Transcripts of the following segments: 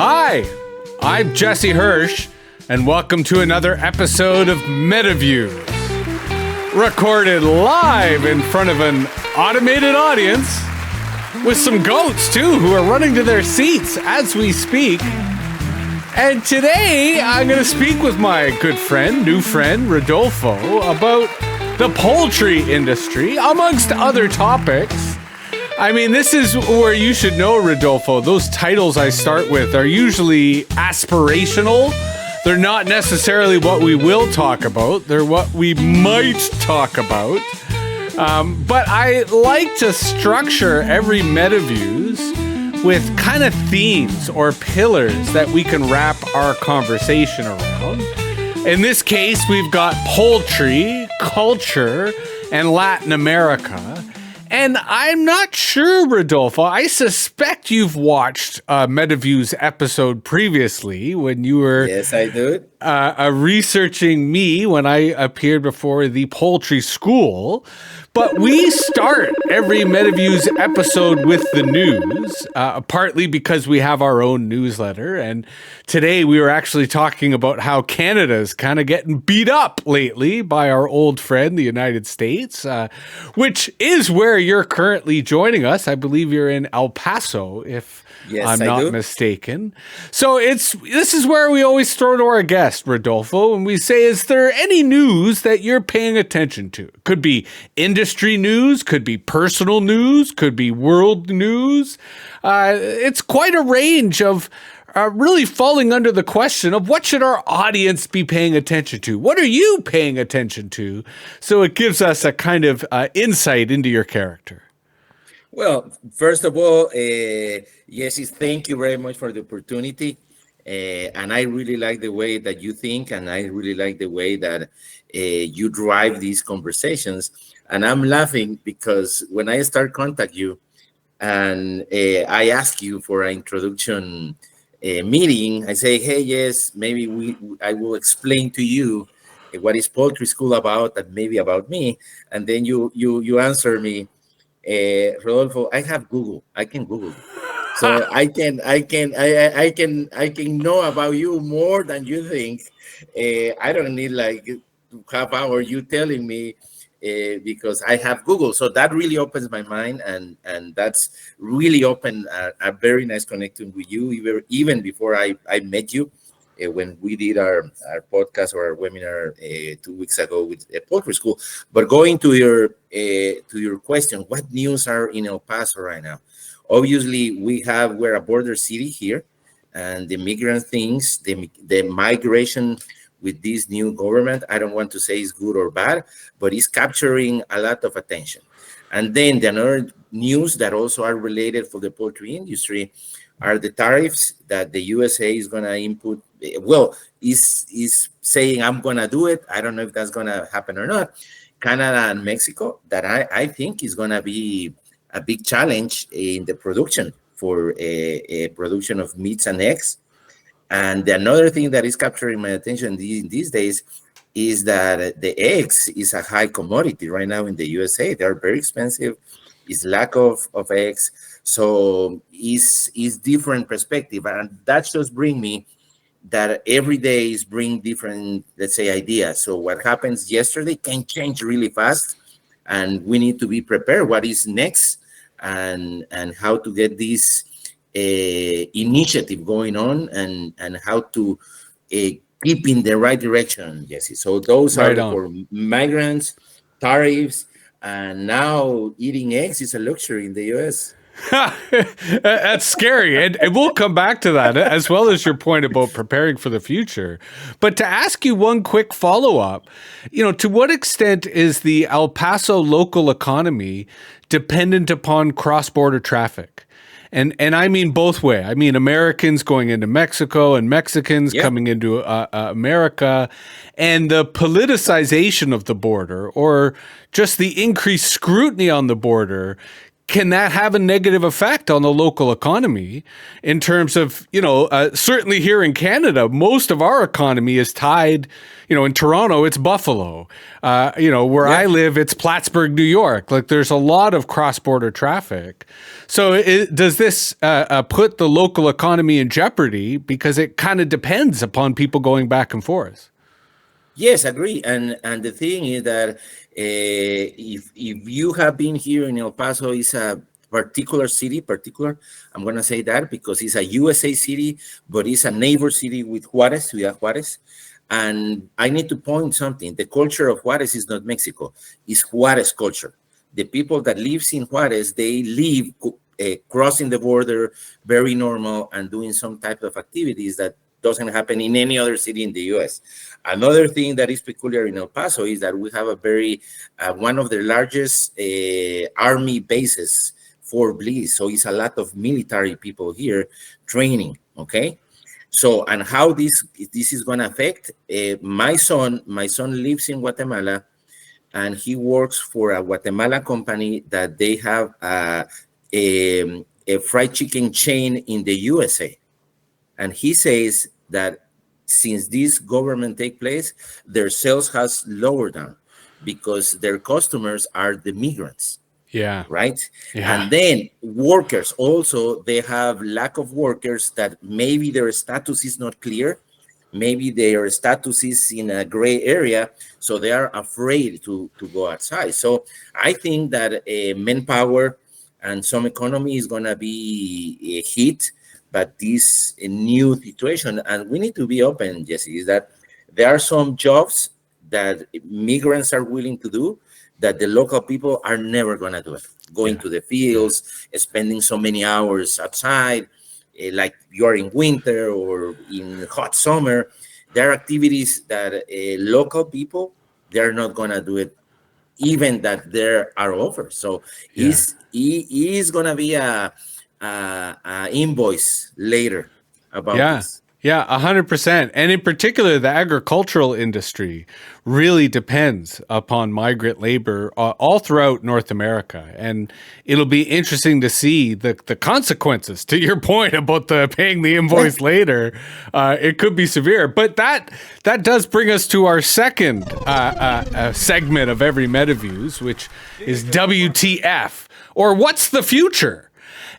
Hi, I'm Jesse Hirsh, and welcome to another episode of MetaViews. Recorded live in front of an automated audience with some goats, too, who are running to their seats as we speak. And today, I'm going to speak with my good friend, new friend, Rodolfo, about the poultry industry, amongst other topics. I mean, this is where you should know, Rodolfo. Those titles I start with are usually aspirational. They're not necessarily what we will talk about. They're what we might talk about. But I like to structure every MetaViews with kind of themes or pillars that we can wrap our conversation around. In this case, we've got poultry, culture, and Latin America. And I'm not sure, Rodolfo. I suspect you've watched a MetaViews episode previously when you were Yes, I do. researching me when I appeared before the poultry school. But we start every MetaViews episode with the news, partly because we have our own newsletter. And today we were actually talking about how Canada's kind of getting beat up lately by our old friend, the United States, which is where you're currently joining us. I believe you're in El Paso, if I'm not mistaken. So this is where we always throw to our guest, Rodolfo, and we say, is there any news that you're paying attention to? Could be industry news, could be personal news, could be world news. It's quite a range of really falling under the question of what should our audience be paying attention to? What are you paying attention to? So it gives us a kind of insight into your character. Well, first of all, Jesse, thank you very much for the opportunity. And I really like the way that you think, and I really like the way that you drive these conversations. And I'm laughing because when I start contact you and I ask you for an introduction meeting, I say, hey, yes, maybe I will explain to you what is poultry school about and maybe about me. And then you answer me, Rodolfo, I have Google. I can Google. So I can know about you more than you think. I don't need like half hour you telling me because I have Google. So that really opens my mind, and that's really opened a very nice connection with you even before I met you. When we did our podcast or our webinar 2 weeks ago with Poultry School. But going to your question, what news are in El Paso right now? Obviously, we're a border city here, and the migrant things, the migration with this new government, I don't want to say it's good or bad, but it's capturing a lot of attention. And then the other news that also are related for the poultry industry are the tariffs that the USA is going to input. Well, is saying I'm going to do it. I don't know if that's going to happen or not. Canada and Mexico, that I think is going to be a big challenge in the production for a production of meats and eggs. And another thing that is capturing my attention these days is that the eggs is a high commodity right now in the USA. They are very expensive. It's lack of eggs. So it's different perspective. And that just bring me that every day is bring different, let's say, ideas. So what happens yesterday can change really fast, and we need to be prepared what is next and how to get this initiative going on and how to keep in the right direction, Jesse. So those are for migrants, tariffs, and now eating eggs is a luxury in the US. That's scary. And we'll come back to that, as well as your point about preparing for the future. But to ask you one quick follow-up, to what extent is the El Paso local economy dependent upon cross-border traffic? And I mean both way. I mean Americans going into Mexico and Mexicans coming into America, and the politicization of the border, or just the increased scrutiny on the border, can that have a negative effect on the local economy in terms of, certainly here in Canada, most of our economy is tied, in Toronto, it's Buffalo. Where I live, it's Plattsburgh, New York. Like there's a lot of cross-border traffic. So does this put the local economy in jeopardy because it kind of depends upon people going back and forth? Yes, agree. And the thing is that if you have been here in El Paso, is a particular city, I'm going to say that because it's a USA city, but it's a neighbor city with Juarez, Ciudad Juarez. And I need to point something. The culture of Juarez is not Mexico. It's Juarez culture. The people that lives in Juarez, they live crossing the border, very normal, and doing some type of activities that doesn't happen in any other city in the U.S. Another thing that is peculiar in El Paso is that we have a very, one of the largest army bases for Bliss. So it's a lot of military people here training, okay? So, and how this is going to affect my son lives in Guatemala, and he works for a Guatemala company that they have a fried chicken chain in the USA. And he says that since this government take place, their sales has lowered down because their customers are the migrants. Yeah. Right. Yeah. And then workers also, they have lack of workers that maybe their status is not clear. Maybe their status is in a gray area. So they are afraid to go outside. So I think that manpower and some economy is going to be hit, but this new situation, and we need to be open, Jesse, is that there are some jobs that migrants are willing to do that the local people are never going to do it. Going to the fields, spending so many hours outside, like you're in winter or in hot summer. There are activities that local people, they're not going to do it, even that there are offers. So is going to be a invoice later about this. Yeah, 100%. And in particular, the agricultural industry really depends upon migrant labor all throughout North America. And it'll be interesting to see the consequences, to your point about the paying the invoice later. It could be severe. But that does bring us to our second segment of every MetaViews, which is WTF, or what's the future?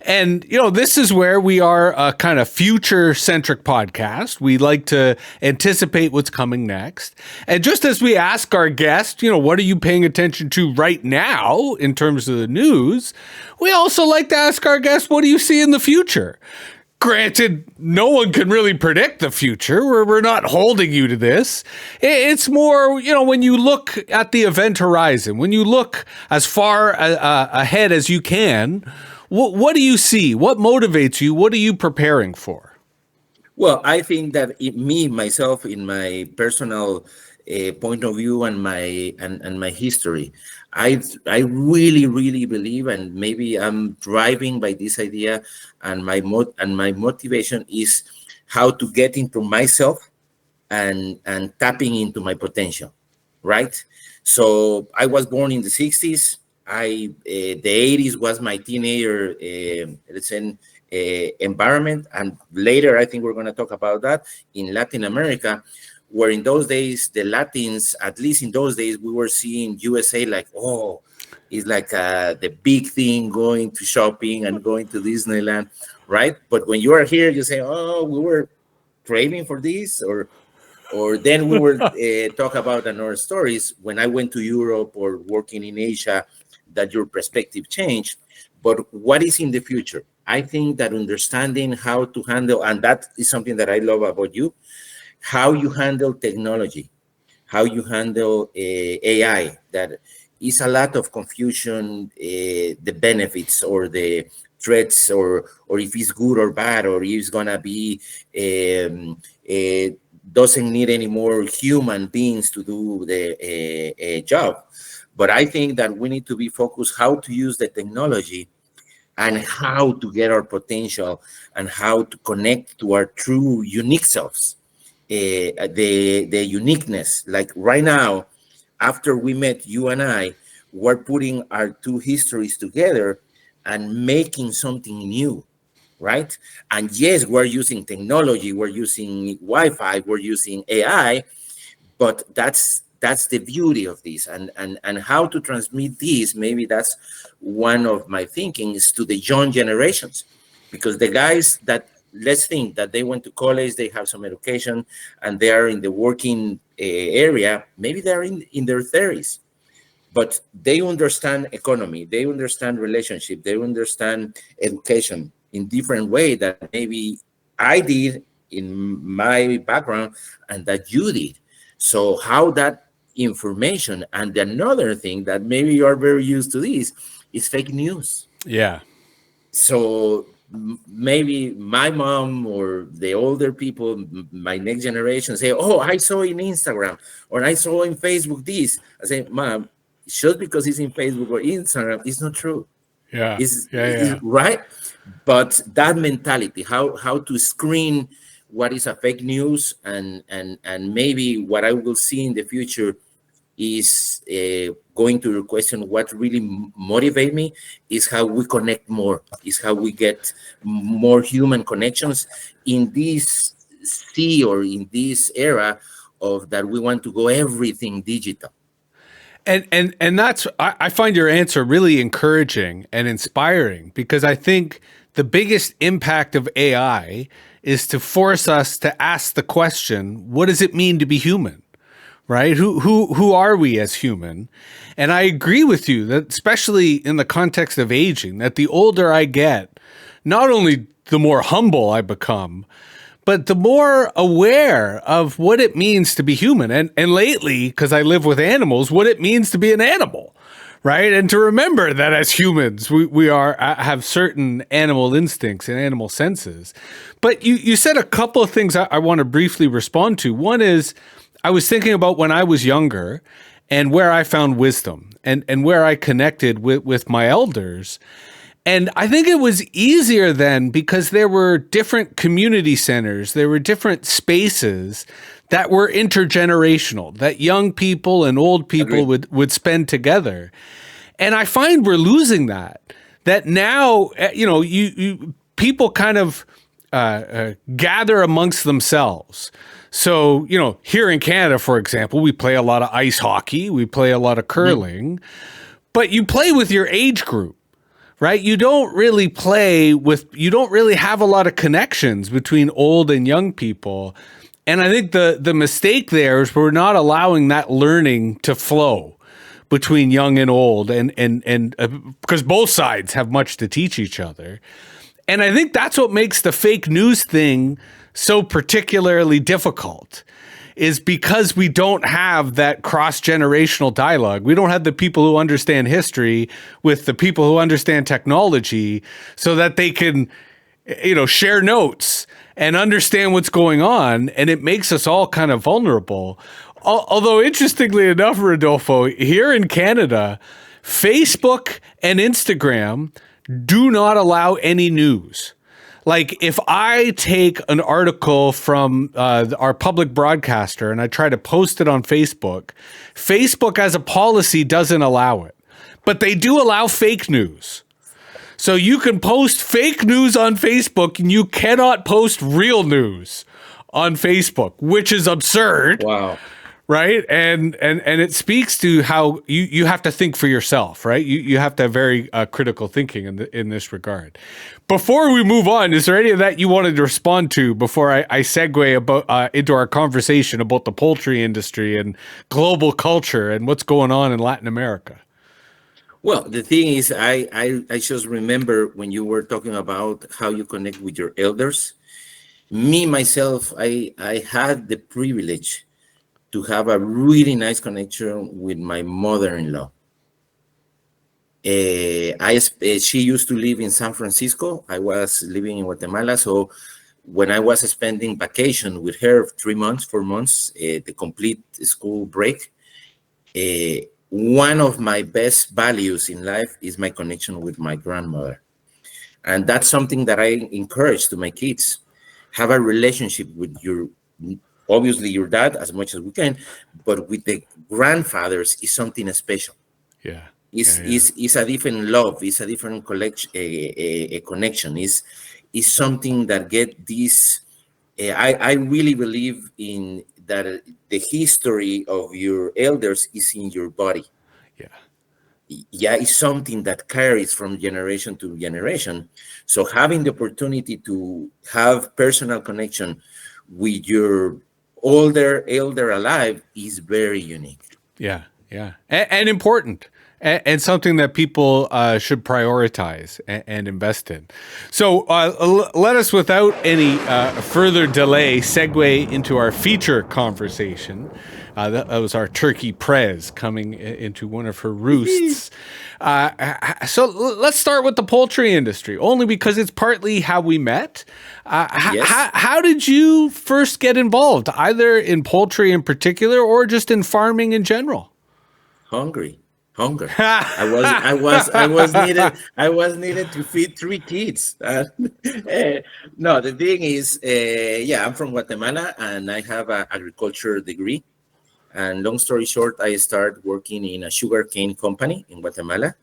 And, this is where we are a kind of future-centric podcast. We like to anticipate what's coming next. And just as we ask our guest, what are you paying attention to right now in terms of the news, we also like to ask our guest, what do you see in the future? Granted, no one can really predict the future. We're not holding you to this. It's more, when you look at the event horizon, when you look as far ahead as you can, what do you see? What motivates you? What are you preparing for? Well, I think that myself, in my personal point of view and my history, I really, really believe, and maybe I'm driving by this idea, and my motivation is how to get into myself and tapping into my potential, right? So I was born in the 60s. The 80s was my teenager, environment. And later, I think we're going to talk about that in Latin America, where in those days, the Latins, at least in those days, we were seeing USA like, oh, it's like the big thing, going to shopping and going to Disneyland, right? But when you are here, you say, oh, we were craving for this, or then we were talk about another stories when I went to Europe or working in Asia, that your perspective changed. But what is in the future? I think that understanding how to handle, and that is something that I love about you, how you handle technology, how you handle AI, that is a lot of confusion, the benefits or the threats, or if it's good or bad, or if it's gonna be doesn't need any more human beings to do the job. But I think that we need to be focused how to use the technology and how to get our potential and how to connect to our true unique selves, the uniqueness. Like right now, after we met, you and I, we're putting our two histories together and making something new, right? And yes, we're using technology, we're using Wi-Fi, we're using AI, but that's the beauty of this, and how to transmit this. Maybe that's one of my thinking is to the young generations, because the guys that, let's think that they went to college, they have some education, and they are in the working area, maybe they're in their 30s, but they understand economy, they understand relationship, they understand education in different way that maybe I did in my background and that you did. So how that information, and another thing that maybe you are very used to this, is fake news. Yeah. So maybe my mom or the older people, my next generation, say, oh, I saw in Instagram or I saw in Facebook this. I say, mom, just because it's in Facebook or Instagram, it's not true. Yeah. Is right. But that mentality, how to screen what is a fake news, and maybe what I will see in the future is going to your question, what really motivate me is how we connect more, is how we get more human connections in this sea, or in this era of that we want to go everything digital. And that's I find your answer really encouraging and inspiring, because I think the biggest impact of AI is to force us to ask the question, what does it mean to be human? Right? Who are we as human? And I agree with you that, especially in the context of aging, that the older I get, not only the more humble I become, but the more aware of what it means to be human. And lately, because I live with animals, what it means to be an animal, right? And to remember that as humans, we have certain animal instincts and animal senses. But you said a couple of things I want to briefly respond to. One is, I was thinking about when I was younger and where I found wisdom and where I connected with my elders. And I think it was easier then because there were different community centers, there were different spaces that were intergenerational, that young people and old people would spend together. And I find we're losing that now, you people kind of gather amongst themselves. So, here in Canada, for example, we play a lot of ice hockey, we play a lot of curling, but you play with your age group, right? You don't really have a lot of connections between old and young people. And I think the mistake there is we're not allowing that learning to flow between young and old, and because both sides have much to teach each other. And I think that's what makes the fake news thing so particularly difficult, is because we don't have that cross-generational dialogue. We don't have the people who understand history with the people who understand technology, so that they can, share notes and understand what's going on. And it makes us all kind of vulnerable. Although, interestingly enough, Rodolfo, here in Canada, Facebook and Instagram do not allow any news. Like, if I take an article from our public broadcaster and I try to post it on Facebook, Facebook as a policy doesn't allow it. But they do allow fake news. So you can post fake news on Facebook and you cannot post real news on Facebook, which is absurd. Wow. Right. And it speaks to how you have to think for yourself. Right. You have to have very critical thinking in this regard. Before we move on, is there any of that you wanted to respond to before I segue into our conversation about the poultry industry and global culture and what's going on in Latin America? Well, the thing is, I just remember when you were talking about how you connect with your elders. Me, myself, I had the privilege to have a really nice connection with my mother-in-law. She used to live in San Francisco. I was living in Guatemala. So when I was spending vacation with her 3 months, 4 months, the complete school break, one of my best values in life is my connection with my grandmother. And that's something that I encourage to my kids. Have a relationship with obviously your dad as much as we can, but with the grandfathers is something special. Yeah. Yeah, yeah. Is a different love. It's a different collection, a connection. Is something that get this. I really believe in that. The history of your elders is in your body. Yeah. Yeah, it's something that carries from generation to generation. So having the opportunity to have personal connection with your elder alive is very unique. Yeah, yeah, and important, and something that people should prioritize and invest in. So let us, without any further delay, segue into our feature conversation. That was our turkey Prez coming into one of her roosts. So let's start with the poultry industry, only because it's partly how we met. Yes. How did you first get involved, either in poultry in particular or just in farming in general? Hungry, hunger. I was needed to feed three kids. No, the thing is, yeah, I'm from Guatemala and I have an agriculture degree. And long story short, I started working in a sugarcane company in Guatemala.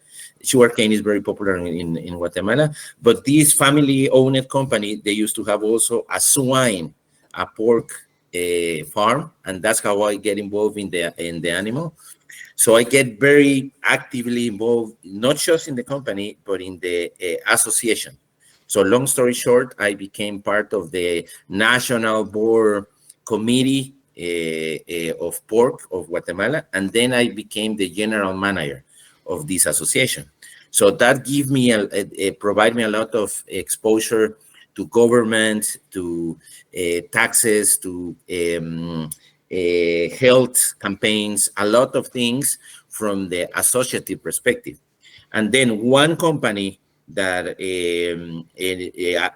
Sugarcane is very popular in Guatemala, but this family-owned company, they used to have also a pork farm, and that's how I get involved in the animal. So I get very actively involved, not just in the company, but in the association. So long story short, I became part of the national board committee of pork of Guatemala, and then I became the general manager of this association. So that provide me a lot of exposure to government, to taxes, to health campaigns, a lot of things from the associative perspective. And then one company that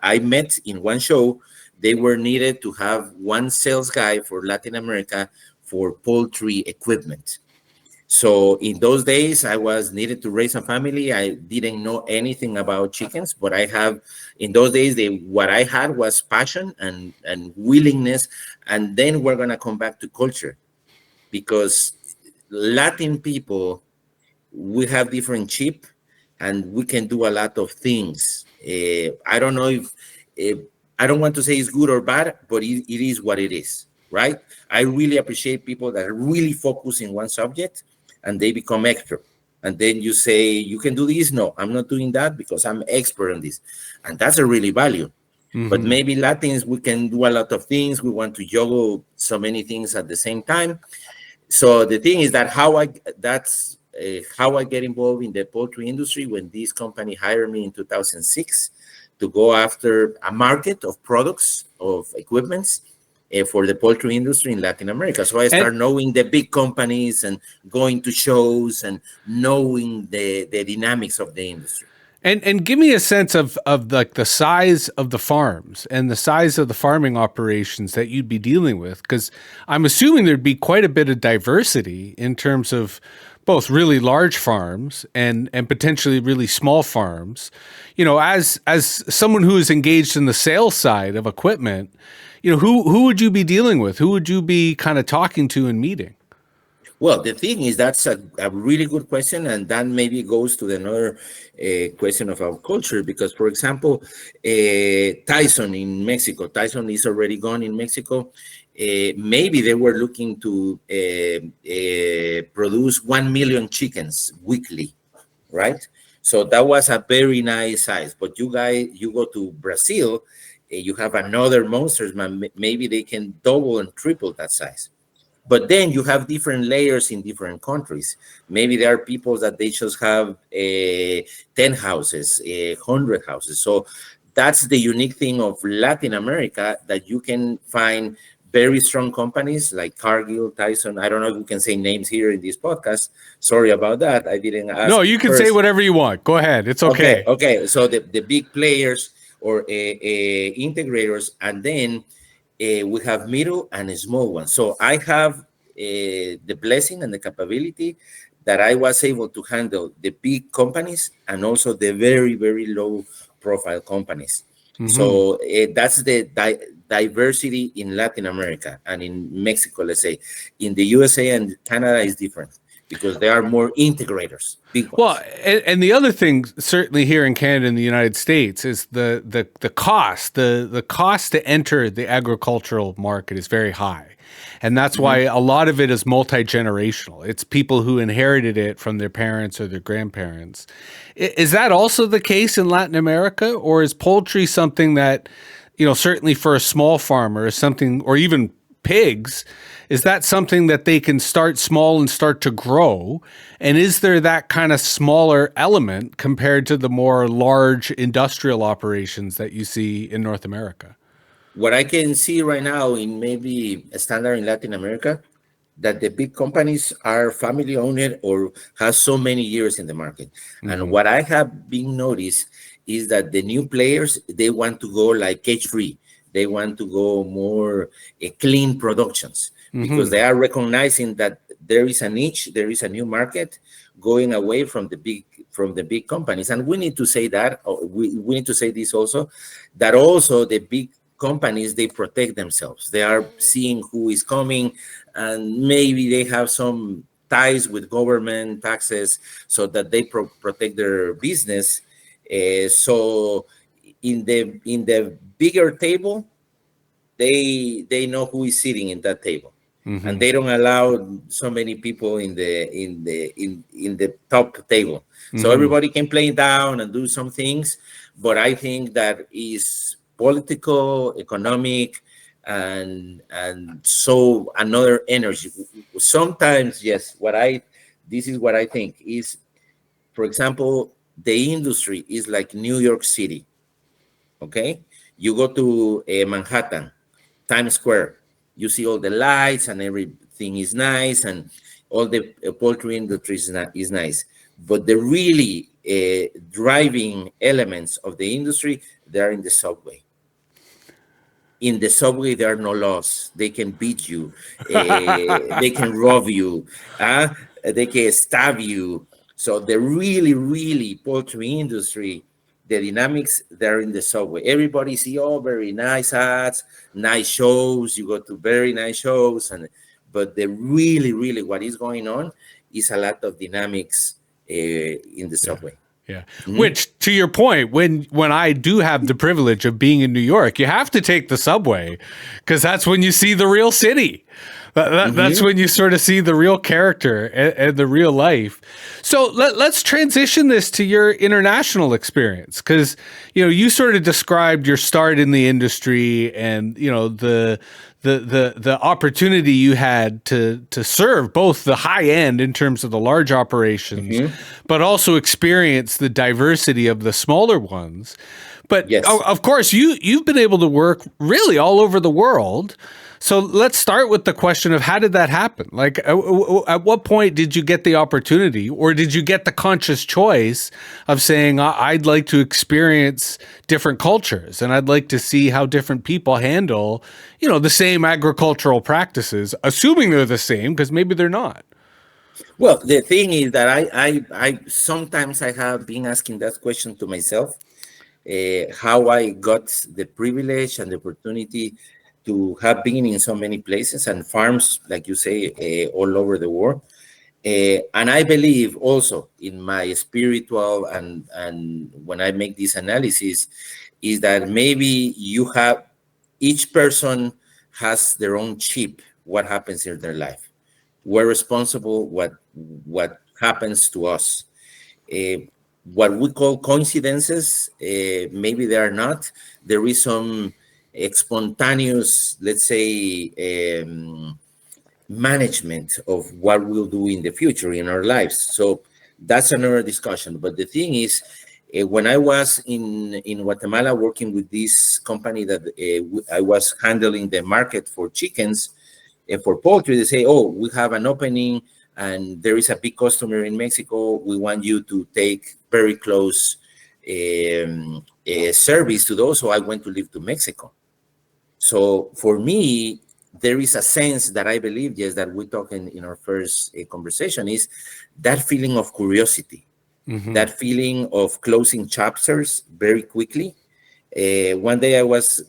I met in one show, they were needed to have one sales guy for Latin America for poultry equipment. So in those days, I was needed to raise a family. I didn't know anything about chickens, but in those days, what I had was passion and willingness. And then we're gonna come back to culture, because Latin people, we have different chip and we can do a lot of things. I don't know if I don't want to say it's good or bad, but it is what it is, right? I really appreciate people that really focus in one subject and they become expert. And then you say, you can do this. No, I'm not doing that because I'm expert on this. And that's a really value. But Mm-hmm. maybe Latins, we can do a lot of things. We want to juggle so many things at the same time. So the thing is that that's how I get involved in the poultry industry when this company hired me in 2006 to go after a market of products, of equipments for the poultry industry in Latin America. So I And start knowing the big companies and going to shows and knowing the dynamics of the industry. and give me a sense of like the size of the farms and the size of the farming operations that you'd be dealing with, because I'm assuming there'd be quite a bit of diversity in terms of both really large farms and potentially really small farms. You know, as someone who is engaged in the sales side of equipment, you know, who would you be dealing with? Who would you be kind of talking to and meeting? Well, the thing is, that's a really good question, and that maybe goes to another question of our culture. Because, for example, Tyson in Mexico, Tyson is already gone in Mexico. Maybe they were looking to produce 1 million chickens weekly, right? So that was a very nice size. But you go to Brazil, you have another monsters, man. Maybe they can double and triple that size. But then you have different layers in different countries. Maybe there are people that they just have 10 houses, 100 houses. So that's the unique thing of Latin America, that you can find very strong companies like Cargill, Tyson. I don't know if we can say names here in this podcast. Sorry about that. I didn't No, ask you can say first. whatever you want. Go ahead. It's Okay, okay. okay. So the big players or integrators, and then we have middle and small ones. So I have the blessing and the capability that I was able to handle the big companies and also the very, very low profile companies. Hmm. So that's the diversity in Latin America and in Mexico, let's say. In the USA and Canada is different. because they are more integrators, big Well, ones. and the other thing, certainly here in Canada and the United States, is the cost. The cost to enter the agricultural market is very high. And that's why a lot of it is multi-generational. It's people who inherited it from their parents or their grandparents. Is that also the case in Latin America? Or is poultry something that, certainly for a small farmer is something, or even pigs, is that something that they can start small and start to grow? And is there that kind of smaller element compared to the more large industrial operations that you see in North America? What I can see right now in maybe a standard in Latin America, that the big companies are family owned or has so many years in the market. And what I have been noticed is that the new players, they want to go like cage free. They want to go more clean productions because they are recognizing that there is a niche, there is a new market going away from the big companies. And we need to say that, we need to say this also, that also the big companies, they protect themselves. They are seeing who is coming, and maybe they have some ties with government taxes so that they protect their business. So in the bigger table, they know who is sitting in that table, and they don't allow so many people in the top table. So everybody can play down and do some things, but I think that is political, economic, and so another energy. Sometimes, yes, this is what I think is, for example, the industry is like New York City. Okay, you go to Manhattan, Times Square, you see all the lights and everything is nice, and all the poultry industry is nice. But the really driving elements of the industry, they're in the subway. In the subway, there are no laws. They can beat you. They can rob you. They can stab you. So the really, really poultry industry, the dynamics, they're in the subway. Everybody see, oh, very nice ads, nice shows. You go to very nice shows, but the really, really what is going on is a lot of dynamics in the subway. Yeah. Which, to your point, when I do have the privilege of being in New York, you have to take the subway because that's when you see the real city. That's when you sort of see the real character and the real life. So let's transition this to your international experience, because you sort of described your start in the industry and the opportunity you had to serve both the high end in terms of the large operations, but also experience the diversity of the smaller ones. But yes, of course, you've been able to work really all over the world. So let's start with the question of how did that happen? Like, at what point did you get the opportunity, or did you get the conscious choice of saying, I'd like to experience different cultures and I'd like to see how different people handle, the same agricultural practices, assuming they're the same, because maybe they're not. Well, the thing is that I sometimes I have been asking that question to myself, how I got the privilege and the opportunity to have been in so many places and farms, like you say, all over the world. And I believe also in my spiritual and when I make this analysis, is that maybe each person has their own chip, what happens in their life. We're responsible what happens to us. What we call coincidences, maybe they are not. There is some spontaneous, let's say, management of what we'll do in the future in our lives. So that's another discussion. But the thing is, when I was in Guatemala working with this company that I was handling the market for chickens and for poultry, they say, oh, we have an opening and there is a big customer in Mexico. We want you to take very close service to those. So I went to live to Mexico. So for me, there is a sense that I believe, yes, that we talked in our first conversation, is that feeling of curiosity, that feeling of closing chapters very quickly. One day I was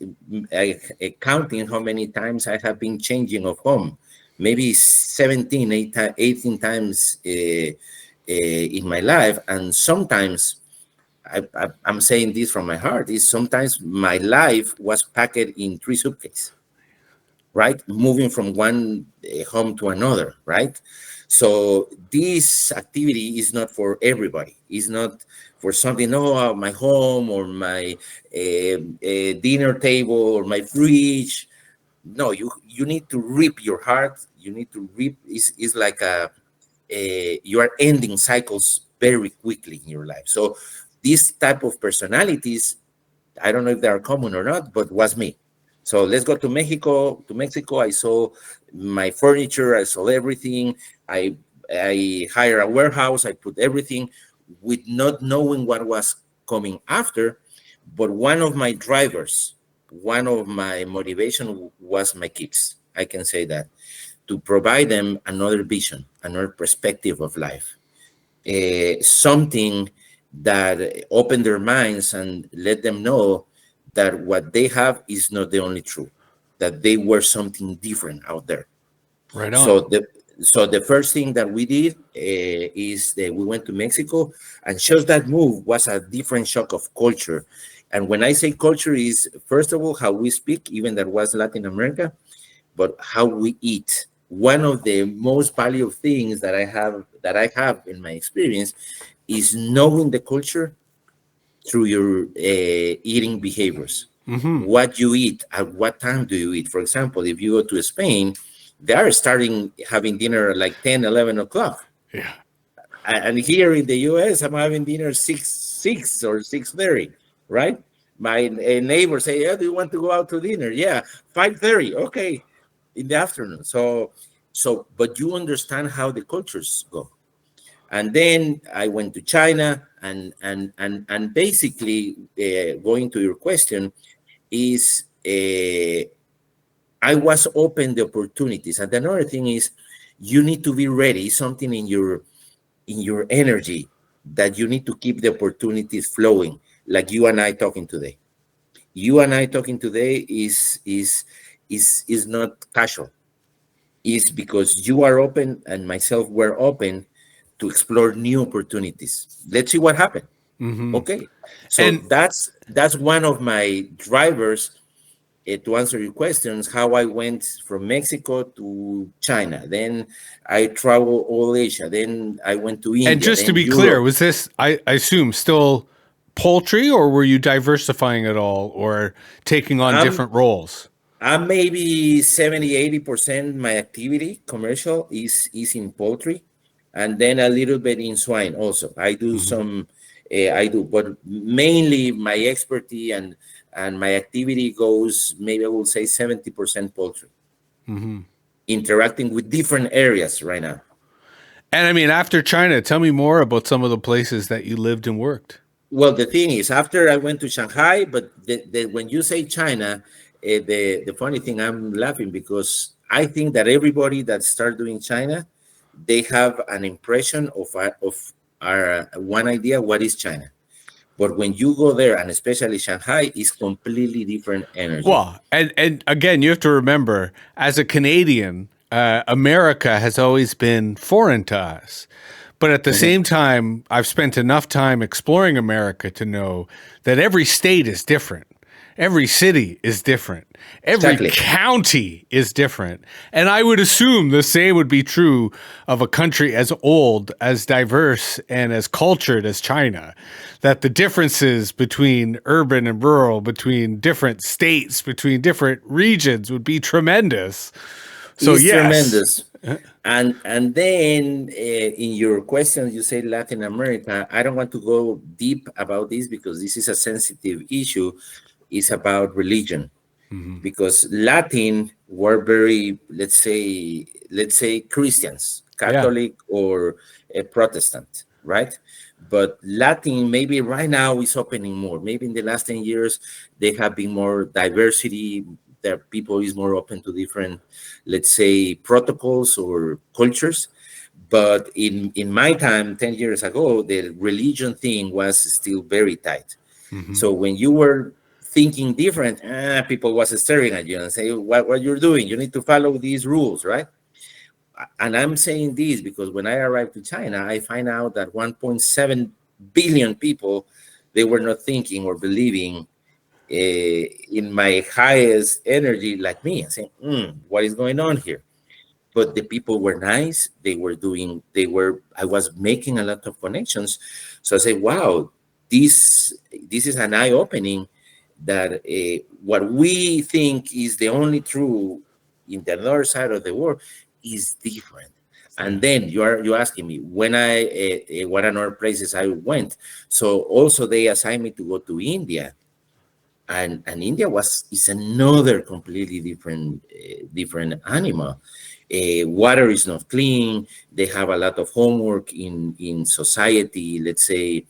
counting how many times I have been changing of home maybe 17, 18 times in my life. And sometimes, I'm saying this from my heart, is sometimes my life was packed in 3 suitcases, right? Moving from one home to another, right? So this activity is not for everybody. It's not for something, no, my home or my dinner table or my fridge. No, you need to rip your heart. You need to rip. It's like you are ending cycles very quickly in your life. So this type of personalities, I don't know if they are common or not, but was me. So let's go to Mexico. To Mexico, I saw my furniture. I saw everything. I hired a warehouse. I put everything with not knowing what was coming after. But one of my drivers, one of my motivation was my kids. I can say that, to provide them another vision, another perspective of life, something that open their minds and let them know that what they have is not the only truth, that they were something different out there. Right on. So the first thing that we did is that we went to Mexico, and just that move was a different shock of culture. And when I say culture, is first of all how we speak, even that was Latin America, but how we eat. One of the most valuable things that I have in my experience is knowing the culture through your eating behaviors. What you eat, at what time do you eat? For example, if you go to Spain, they are starting having dinner at like 10, 11 o'clock. Yeah. And here in the US, I'm having dinner 6 or 6:30, right? My neighbor say, "Yeah, do you want to go out to dinner?" Yeah, 5:30. Okay, in the afternoon. But you understand how the cultures go. And then I went to China, and basically, going to your question, is I was open the opportunities. And another thing is, you need to be ready. Something in your energy that you need to keep the opportunities flowing, like you and I talking today. You and I talking today is not casual. Is because you are open and myself were open to explore new opportunities. Let's see what happened. Okay, so And that's one of my drivers, to answer your questions. How I went from Mexico to China, then I traveled all Asia, then I went to and India, just to then be clear, Europe. was this I assume still poultry, or were you diversifying at all or taking on I'm different roles? I'm maybe 70-80% my activity commercial is in poultry, and then a little bit in swine also. I do some, but mainly my expertise and my activity goes, maybe I will say 70% poultry, interacting with different areas right now. And I mean, after China, tell me more about some of the places that you lived and worked. Well, the thing is, after I went to Shanghai, but when you say China, the funny thing, I'm laughing because I think that everybody that start doing China, they have an impression of our one idea what is China. But when you go there, and especially Shanghai, is completely different energy. Well, and again, you have to remember, as a Canadian, America has always been foreign to us. But at the Mhm. same time, I've spent enough time exploring America to know that every state is different. Every city is different. Every Exactly. county is different. And I would assume the same would be true of a country as old, as diverse, and as cultured as China. That the differences between urban and rural, between different states, between different regions would be tremendous. So, Is yes. tremendous. And then in your question, you say Latin America. I don't want to go deep about this because this is a sensitive issue. It's about religion, because Latin were very, let's say Christians, Yeah. Catholic or a Protestant, right? But Latin maybe right now is opening more. Maybe in the last 10 years, they have been more diversity. That people is more open to different, let's say, protocols or cultures. But in my time, 10 years ago, the religion thing was still very tight. So when you were thinking different, people was staring at you and say, what you're doing, you need to follow these rules, right? and I'm saying this because when I arrived to China, I find out that 1.7 billion people, they were not thinking or believing in my highest energy like me. I saying, what is going on here? But the people were nice. I was making a lot of connections. So I say, wow, this is an eye opening that what we think is the only true in the other side of the world is different. And then you asking me when what other places I went. So also they assigned me to go to India, and India is another completely different animal. Water is not clean. They have a lot of homework in society. Let's say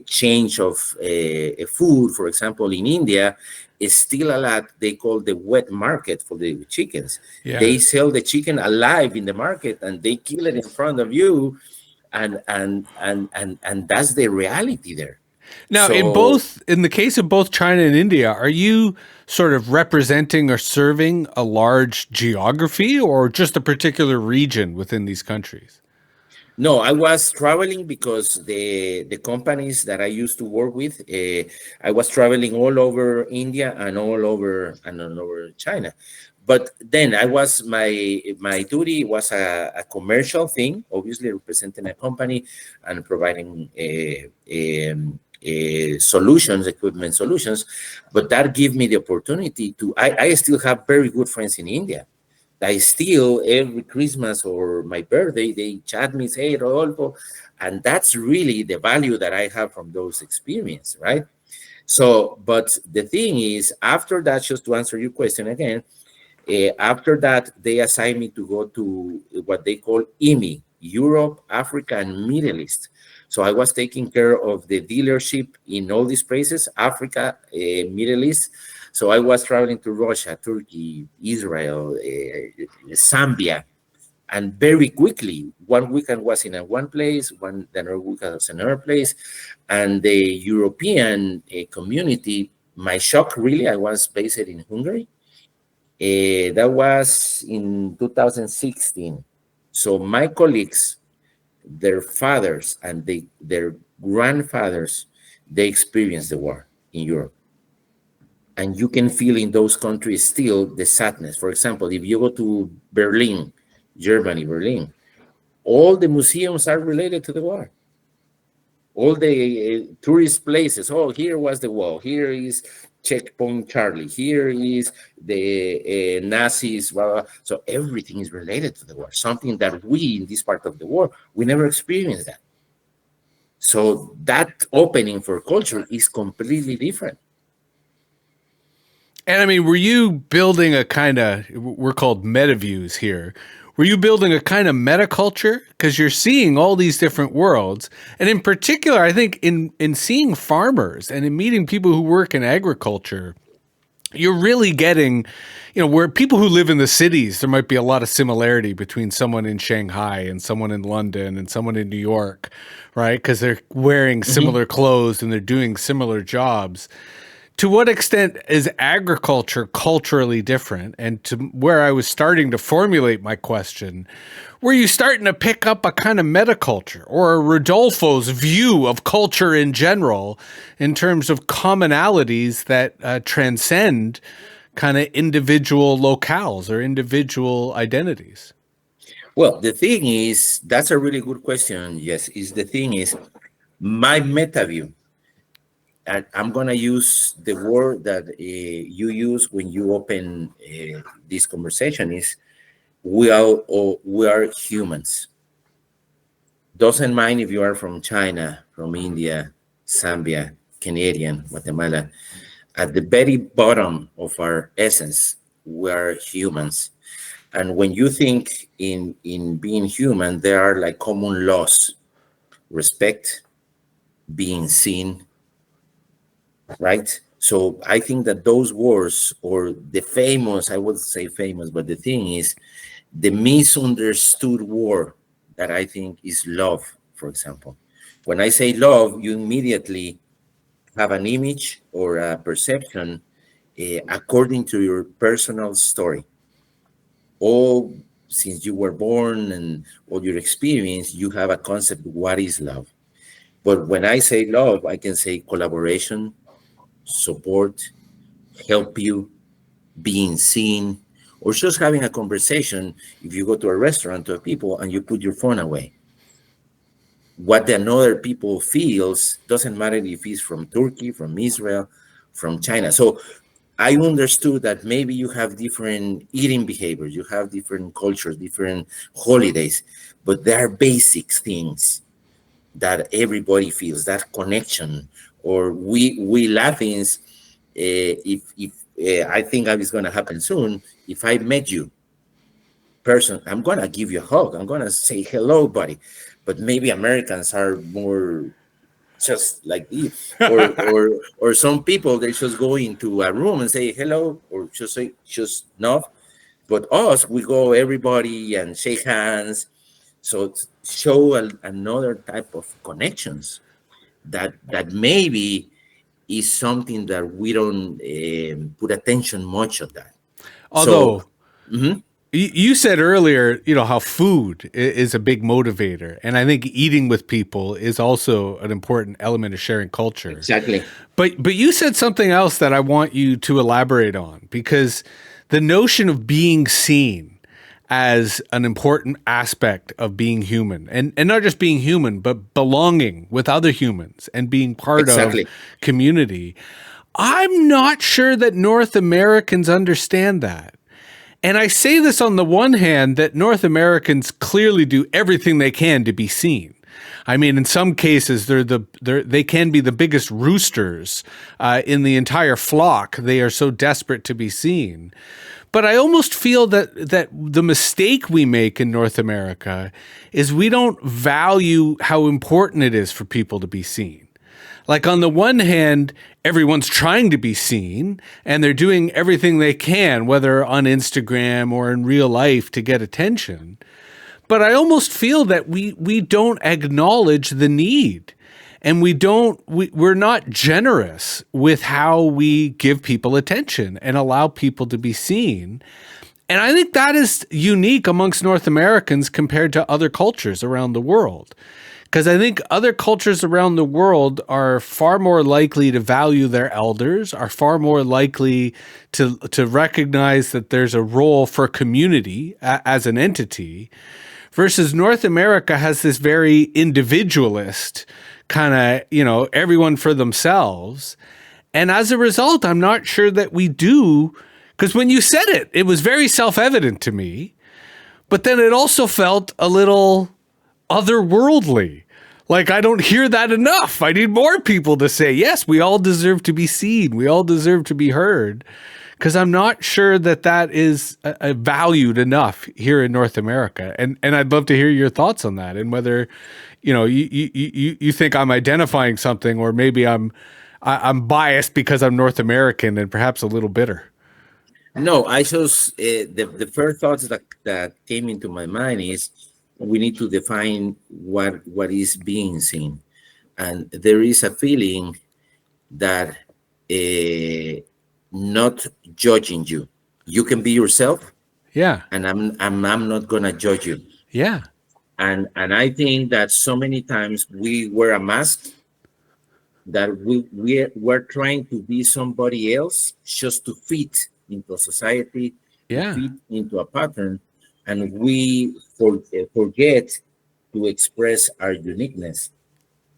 change of food. For example, in India, is still a lot they call the wet market for the chickens. Yeah. They sell the chicken alive in the market and they kill it in front of you, and that's the reality there. Now, So in the case of both China and India, are you sort of representing or serving a large geography or just a particular region within these countries? no, I was traveling because the companies that I used to work with, I was traveling all over India and all over China. But then my duty was a commercial thing, obviously representing a company and providing solutions, equipment solutions. But that gave me the opportunity I still have very good friends in India. I still every Christmas or my birthday they chat me, say, hey Rodolfo, and that's really the value that I have from those experiences, right? So, but the thing is, after that, just to answer your question again, after that they assigned me to go to what they call EME, Europe, Africa, and Middle East. So I was taking care of the dealership in all these places, Africa, Middle East. So I was traveling to Russia, Turkey, Israel, Zambia, and very quickly, one weekend was in one place, the other weekend was in another place, and the European community. My shock, really, I was based in Hungary. That was in 2016. So my colleagues, their fathers and their grandfathers, they experienced the war in Europe. And you can feel in those countries still the sadness. For example, if you go to Berlin, Germany, Berlin, all the museums are related to the war. All the tourist places. Oh, here was the wall. Here is Checkpoint Charlie. Here is the Nazis. Blah, blah. So everything is related to the war. Something that we in this part of the world we never experienced that. So that opening for culture is completely different. And I mean, were you building a kind of, we're called meta views here. Were you building a kind of meta culture? Because you're seeing all these different worlds. And in particular, I think in seeing farmers and in meeting people who work in agriculture, you're really getting, where people who live in the cities, there might be a lot of similarity between someone in Shanghai and someone in London and someone in New York, right? Because they're wearing similar clothes and they're doing similar jobs. To what extent is agriculture culturally different? And to where I was starting to formulate my question, were you starting to pick up a kind of metaculture or a Rodolfo's view of culture in general in terms of commonalities that transcend kind of individual locales or individual identities? Well, the thing is, that's a really good question. Yes, is the thing is my meta view. And I'm gonna use the word that you use when you open this conversation is we are humans. Doesn't mind if you are from China, from India, Zambia, Canadian, Guatemala. At the very bottom of our essence, we are humans. And when you think in being human, there are like common laws: respect, being seen, right? So I think that those words, or the famous, I would say famous, but the thing is, the misunderstood word that I think is love, for example. When I say love, you immediately have an image or a perception according to your personal story. All since you were born and all your experience, you have a concept of what is love. But when I say love, I can say collaboration, support, help you, being seen, or just having a conversation. If you go to a restaurant to people and you put your phone away, what the another people feels doesn't matter if he's from Turkey, from Israel, from China. So I understood that maybe you have different eating behaviors, you have different cultures, different holidays, but there are basic things that everybody feels, that connection. Or we Latins, if I think it's going to happen soon. If I met you person, I'm going to give you a hug, I'm going to say hello, buddy. But maybe Americans are more just like this, or some people they just go into a room and say hello, or just say just nod. But us, we go everybody and shake hands. So show another type of connections that maybe is something that we don't put attention much of that. So Although you said earlier, how food is a big motivator, and I think eating with people is also an important element of sharing culture. exactly. But you said something else that I want you to elaborate on, because the notion of being seen as an important aspect of being human, and not just being human, but belonging with other humans and being part Exactly. of community. I'm not sure that North Americans understand that. And I say this on the one hand that North Americans clearly do everything they can to be seen. I mean, in some cases, they can be the biggest roosters in the entire flock. They are so desperate to be seen. But I almost feel that the mistake we make in North America is we don't value how important it is for people to be seen. Like, on the one hand, everyone's trying to be seen and they're doing everything they can, whether on Instagram or in real life, to get attention. But I almost feel that we don't acknowledge the need, and we're not generous with how we give people attention and allow people to be seen. And I think that is unique amongst North Americans compared to other cultures around the world. Because I think other cultures around the world are far more likely to value their elders, are far more likely to recognize that there's a role for community as an entity, versus North America has this very individualist kind of, everyone for themselves. And as a result, I'm not sure that we do, because when you said it, it was very self-evident to me, but then it also felt a little otherworldly. Like, I don't hear that enough. I need more people to say, yes, we all deserve to be seen. We all deserve to be heard. Because I'm not sure that is valued enough here in North America. And I'd love to hear your thoughts on that, and whether, you think I'm identifying something, or maybe I'm biased because I'm North American and perhaps a little bitter. No, I just the first thoughts that came into my mind is we need to define what is being seen, and there is a feeling that not judging you. You can be yourself, Yeah. and I'm not gonna judge you. Yeah. And I think that so many times we wear a mask, that we're trying to be somebody else just to fit into a society, to Yeah. fit into a pattern, and we forget to express our uniqueness.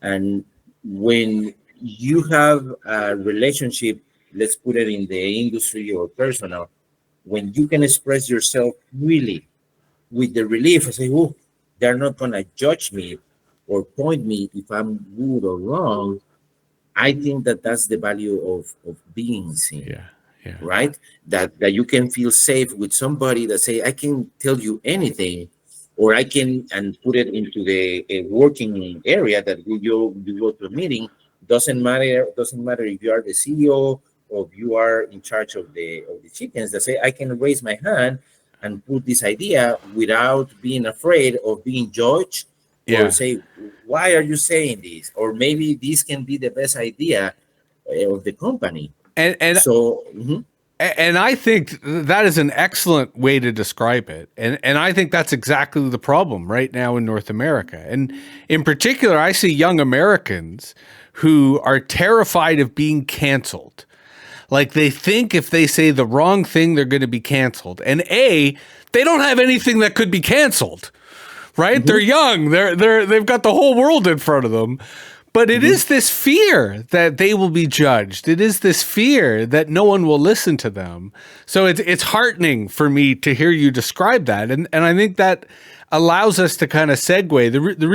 And when you have a relationship, let's put it in the industry or personal, when you can express yourself really with the relief and say, oh, they're not going to judge me or point me if I'm good or wrong. I think that that's the value of being seen. Yeah. Yeah. Right? That you can feel safe with somebody that say, I can tell you anything, or I can, and put it into the working area, that you go to a meeting, doesn't matter if you are the CEO or if you are in charge of the chickens, that say, I can raise my hand and put this idea without being afraid of being judged, or Yeah. say, why are you saying this? Or maybe this can be the best idea of the company. And So mhm. And I think that is an excellent way to describe it. And I think that's exactly the problem right now in North America. And in particular, I see young Americans who are terrified of being canceled. Like they think if they say the wrong thing, they're going to be canceled. And they don't have anything that could be canceled, right? They're young. They've got the whole world in front of them. But it is this fear that they will be judged. It is this fear that no one will listen to them. So it's heartening for me to hear you describe that. And I think that allows us to kind of segue. The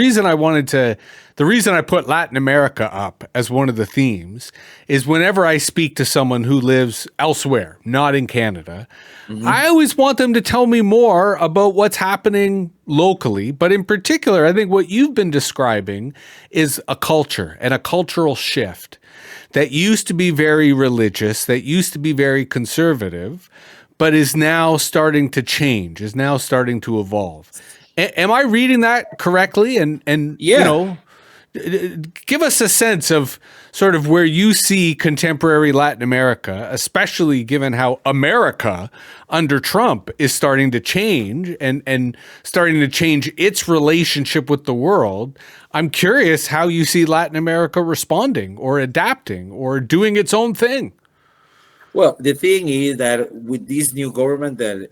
reason I put Latin America up as one of the themes is whenever I speak to someone who lives elsewhere, not in Canada, I always want them to tell me more about what's happening locally. But in particular, I think what you've been describing is a culture and a cultural shift that used to be very religious, that used to be very conservative, but is now starting to change, is now starting to evolve. Am I reading that correctly? And Yeah. you know, give us a sense of sort of where you see contemporary Latin America, especially given how America under Trump is starting to change and starting to change its relationship with the world. I'm curious how you see Latin America responding or adapting or doing its own thing. Well, the thing is that with this new government, that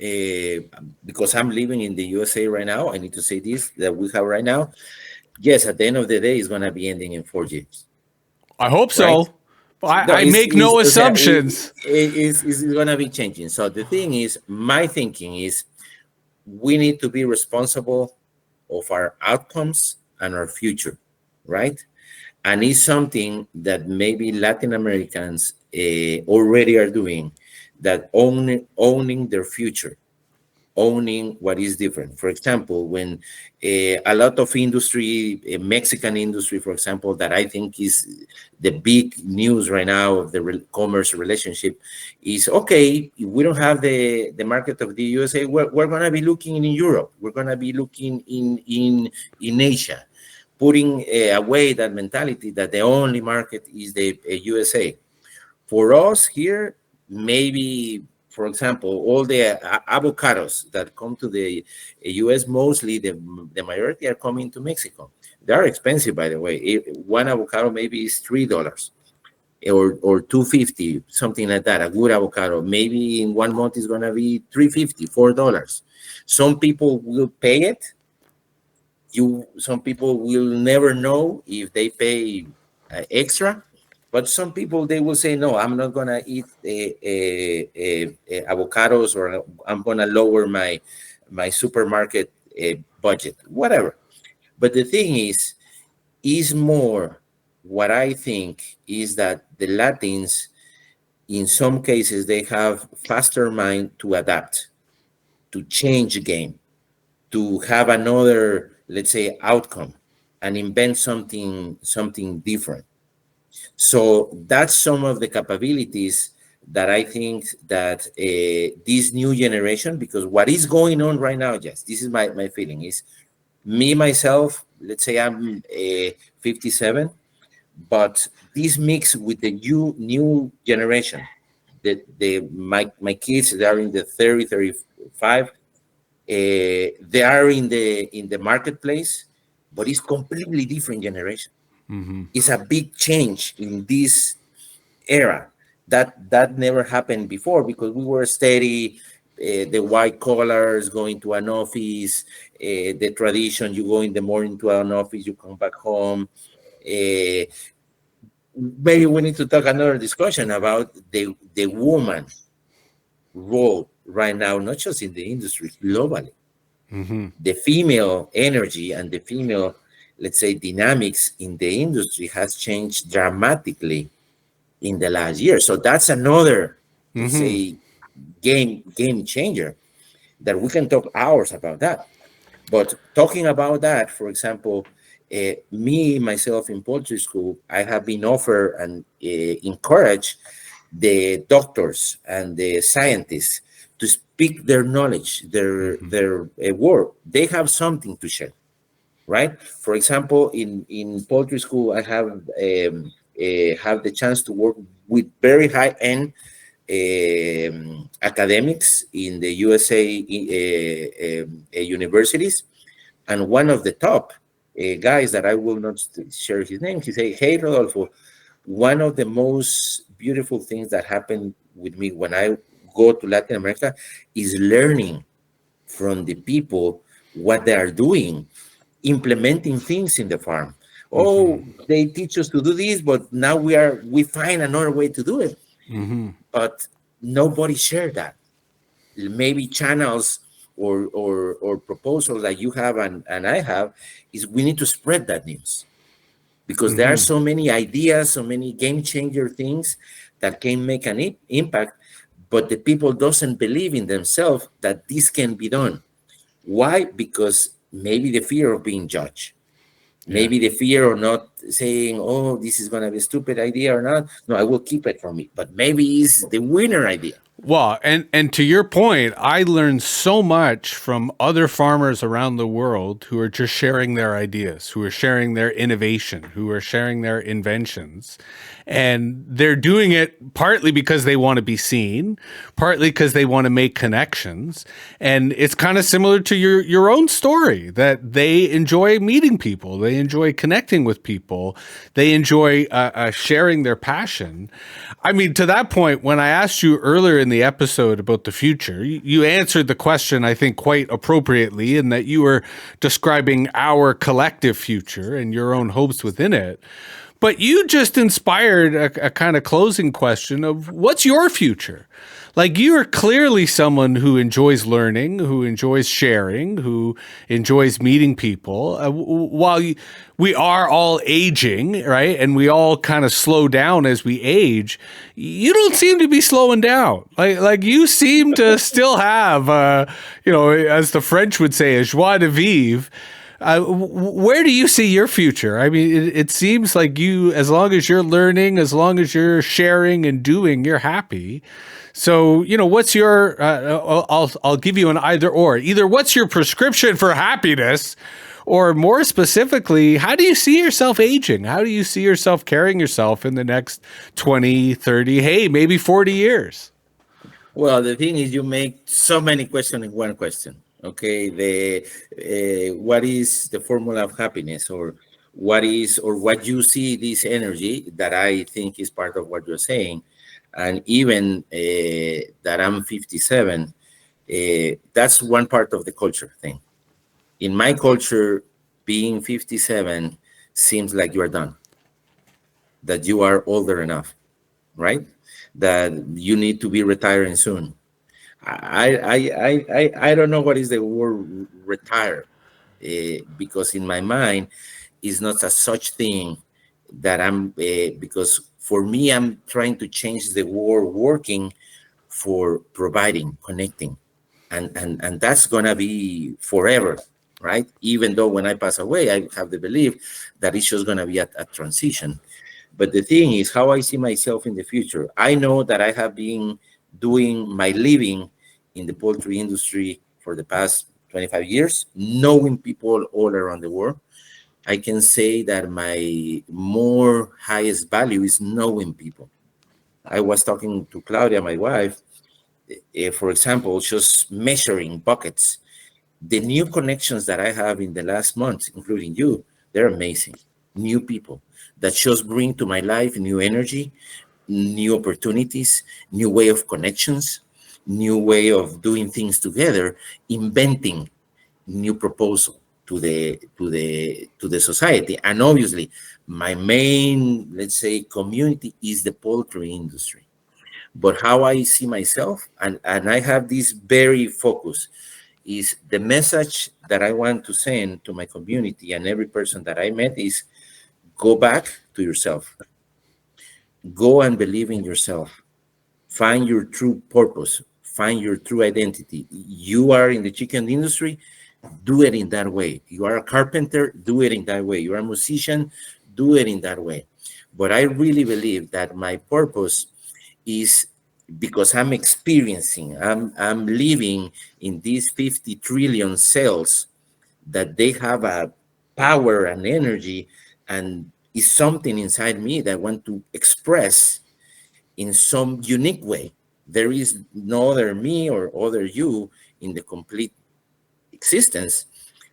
because I'm living in the USA right now, I need to say this that we have right now. Yes, at the end of the day, it's going to be ending in 4 years, I hope right? so. No, I make no assumptions. it's going to be changing. So the thing is, my thinking is, we need to be responsible of our outcomes and our future, right? And it's something that maybe Latin Americans already are doing, that owning their future, owning what is different. For example, when a lot of industry, Mexican industry, for example, that I think is the big news right now of the commerce relationship, is okay, if we don't have the market of the USA, we're going to be looking in Europe. We're going to be looking in Asia, putting away that mentality that the only market is the USA. For us here, maybe, for example, all the avocados that come to the US, mostly the majority are coming to Mexico. They are expensive, by the way. One avocado maybe is $3 or 250, something like that. A good avocado, maybe in 1 month is gonna be 350, $4. Some people will pay it. Some people will never know if they pay extra, but some people, they will say, no, I'm not gonna eat avocados, or I'm gonna lower my supermarket budget, whatever. But the thing is more, what I think is that the Latins, in some cases, they have faster mind to adapt, to change the game, to have another, let's say, outcome, and invent something different. So that's some of the capabilities that I think that this new generation, because what is going on right now, yes, this is my feeling, is me, myself, let's say I'm 57, but this mix with the new generation, my kids, they are in the 30, 35, they are in the marketplace, but it's completely different generation. It's a big change in this era that never happened before, because we were steady, the white collars, going to an office, the tradition, you go in the morning to an office, you come back home. Maybe we need to talk another discussion about the woman role right now, not just in the industry, globally. The female energy and the female, let's say, dynamics in the industry has changed dramatically in the last year. So that's another, to say, game changer, that we can talk hours about that. But talking about that, for example, me, myself, in poultry school, I have been offered and encouraged the doctors and the scientists to speak their knowledge, their work. They have something to share, right? For example, in poultry school, I have the chance to work with very high end academics in the USA universities, and one of the top guys that I will not share his name, he said, "Hey, Rodolfo, one of the most beautiful things that happened with me when I go to Latin America is learning from the people what they are doing, implementing things in the farm. Oh, they teach us to do this, but now we find another way to do it. But nobody shared that. Maybe channels or proposals that you have and I have is we need to spread that news because there are so many ideas, so many game changer things that can make an impact, but the people doesn't believe in themselves that this can be done. Why? Because maybe the fear of being judged, maybe the fear of not saying, oh, this is going to be a stupid idea or not. No, I will keep it for me. But maybe it's the winner idea. Well, and to your point, I learned so much from other farmers around the world who are just sharing their ideas, who are sharing their innovation, who are sharing their inventions. And they're doing it partly because they want to be seen, partly because they want to make connections. And it's kind of similar to your own story, that they enjoy meeting people, they enjoy connecting with people, they enjoy sharing their passion. I mean, to that point, when I asked you earlier in the episode about the future, you answered the question, I think, quite appropriately, in that you were describing our collective future and your own hopes within it. But you just inspired a kind of closing question of what's your future? Like, you are clearly someone who enjoys learning, who enjoys sharing, who enjoys meeting people. While we are all aging, right, and we all kind of slow down as we age, you don't seem to be slowing down. Like you seem to still have, as the French would say, a joie de vivre. Where do you see your future? I mean, it seems like you, as long as you're learning, as long as you're sharing and doing, you're happy. So, what's your, I'll give you an either or. Either what's your prescription for happiness, or more specifically, how do you see yourself aging? How do you see yourself carrying yourself in the next 20, 30, hey, maybe 40 years? Well, the thing is, you make so many questions in one question. Okay, what is the formula of happiness, or what you see this energy that I think is part of what you're saying, and even that I'm 57. That's one part of the culture thing. In my culture, being 57 seems like you are done, that you are older enough, right? That you need to be retiring soon. I don't know what is the word retire, because in my mind, it's not a such thing that I'm, because for me, I'm trying to change the word working for providing, connecting. And that's going to be forever, right? Even though when I pass away, I have the belief that it's just going to be a transition. But the thing is, how I see myself in the future. I know that I have been doing my living in the poultry industry for the past 25 years, knowing people all around the world. I can say that my more highest value is knowing people. I was talking to Claudia, my wife, for example, just measuring buckets. The new connections that I have in the last month, including you, they're amazing. New people that just bring to my life new energy, new opportunities, new way of connections, new way of doing things together, inventing new proposal to the society. And obviously, my main, let's say, community is the poultry industry. But how I see myself, and I have this very focus, is the message that I want to send to my community and every person that I met is go back to yourself. Go and believe in yourself. Find your true purpose. Find your true identity. You are in the chicken industry, do it in that way. You are a carpenter, do it in that way. You are a musician, do it in that way. But I really believe that my purpose is because I'm experiencing, I'm living in these 50 trillion cells, that they have a power and energy, and is something inside me that I want to express in some unique way. There is no other me or other you in the complete existence,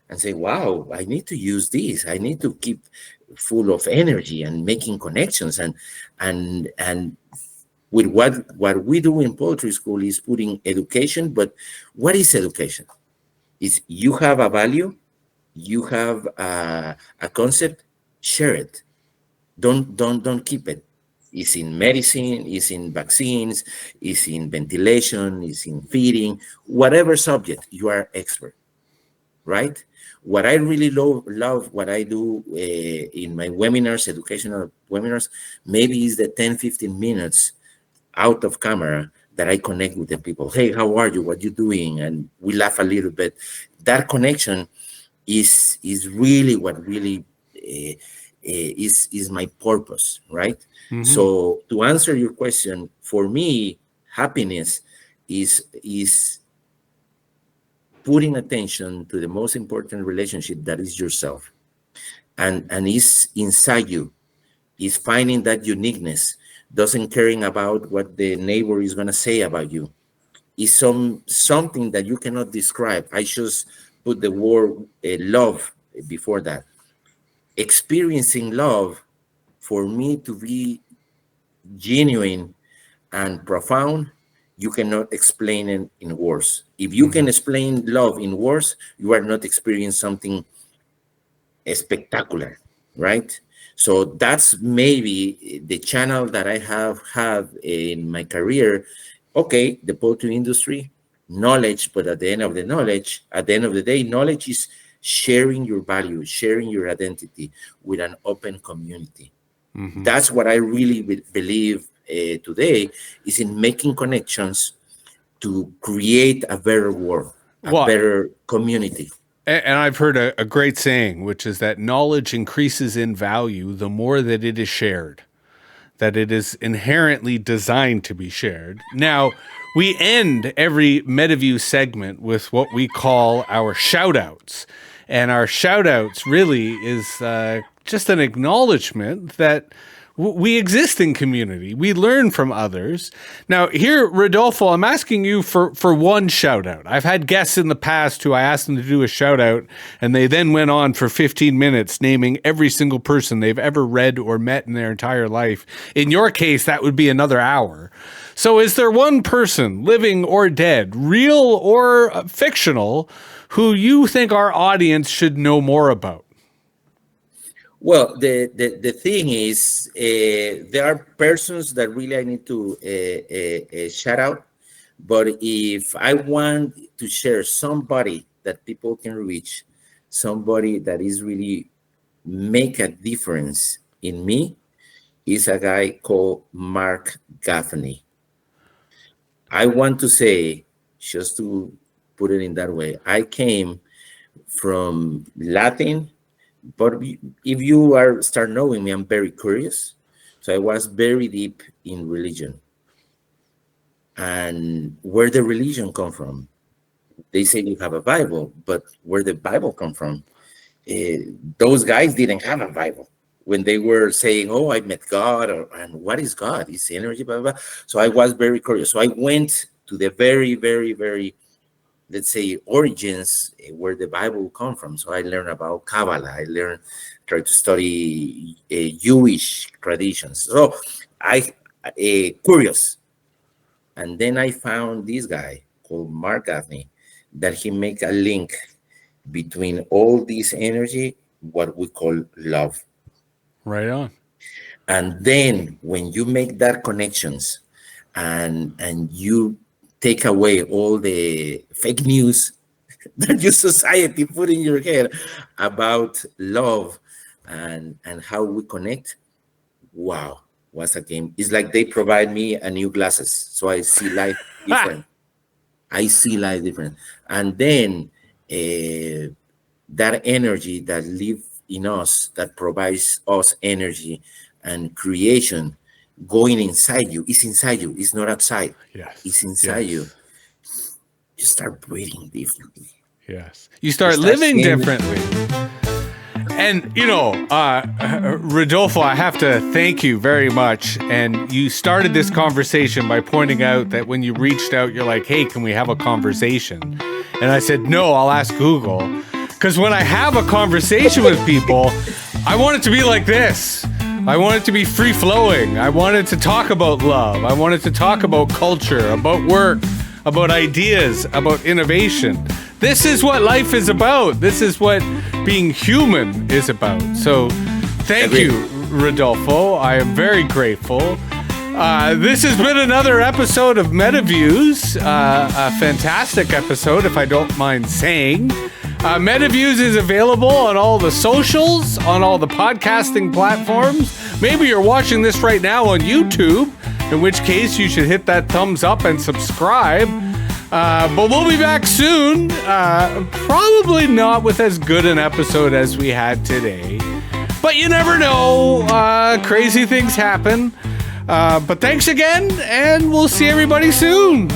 and say, wow, I need to use this. I need to keep full of energy and making connections. And with what we do in poultry school is putting education. But what is education? Is you have a value, you have a concept, share it. Don't keep it. It's in medicine, it's in vaccines, it's in ventilation, it's in feeding, whatever subject you are expert, right? What I really love what I do in my webinars, educational webinars, maybe is the 10-15 minutes out of camera that I connect with the people. Hey, how are you? What you doing? And we laugh a little bit. That connection is really what really is my purpose, right? So to answer your question, for me, happiness is putting attention to the most important relationship, that is yourself, and is inside you, is finding that uniqueness, doesn't caring about what the neighbor is going to say about you, is something that you cannot describe. I just put the word love before that. Experiencing love, for me to be genuine and profound, you cannot explain it in words. If you can explain love in words, you are not experiencing something spectacular, right? So that's maybe the channel that I have in my career. Okay, the poultry industry, knowledge, but at the end of the day, knowledge is sharing your value, sharing your identity with an open community. That's what I really believe today, is in making connections to create a better world, a Well, better community. and I've heard a great saying, which is that knowledge increases in value the more that it is shared, that it is inherently designed to be shared. Now, we end every MetaView segment with what we call our shout outs. And our shout outs really is just an acknowledgement that we exist in community. We learn from others. Now, here, Rodolfo, I'm asking you for one shout out. I've had guests in the past who I asked them to do a shout out, and they then went on for 15 minutes naming every single person they've ever read or met in their entire life. In your case, that would be another hour. So is there one person, living or dead, real or fictional, who you think our audience should know more about? Well, the thing is, there are persons that really I need to shout out. But if I want to share somebody that people can reach, somebody that is really make a difference in me, is a guy called Mark Gaffney. I want to say, just to put it in that way, I came from Latin. But if you are start knowing me, I'm very curious. So I was very deep in religion. And where the religion come from? They say you have a Bible, but where the Bible come from? Those guys didn't have a Bible when they were saying, "Oh, I met God," and what is God? It's energy, blah, blah, blah. So I was very curious. So I went to the very, very, very, let's say, origins, where the Bible come from. So I learned about Kabbalah. Tried to study Jewish traditions. So I curious, and then I found this guy called Mark Gaffney, that he make a link between all this energy, what we call love. Right on. And then when you make that connections, and you take away all the fake news that your society put in your head about love and how we connect, wow, what's a game. It's like they provide me a new glasses, so I see life different. I see life different. And then that energy that live in us, that provides us energy and creation, going inside you, is inside you. It's not outside. Yes. It's inside you. You start breathing differently. Yes. You start start living seeing- differently. And, Rodolfo, I have to thank you very much. And you started this conversation by pointing out that when you reached out, you're like, hey, can we have a conversation? And I said, no, I'll ask Google. Because when I have a conversation with people, I want it to be like this. I want it to be free-flowing. I wanted to talk about love. I wanted to talk about culture, about work, about ideas, about innovation. This is what life is about. This is what being human is about. So thank you, Rodolfo. I am very grateful. This has been another episode of MetaViews, a fantastic episode, if I don't mind saying. MetaViews is available on all the socials, on all the podcasting platforms. Maybe you're watching this right now on YouTube, in which case you should hit that thumbs up and subscribe. But we'll be back soon. Probably not with as good an episode as we had today. But you never know. Crazy things happen. But thanks again, and we'll see everybody soon.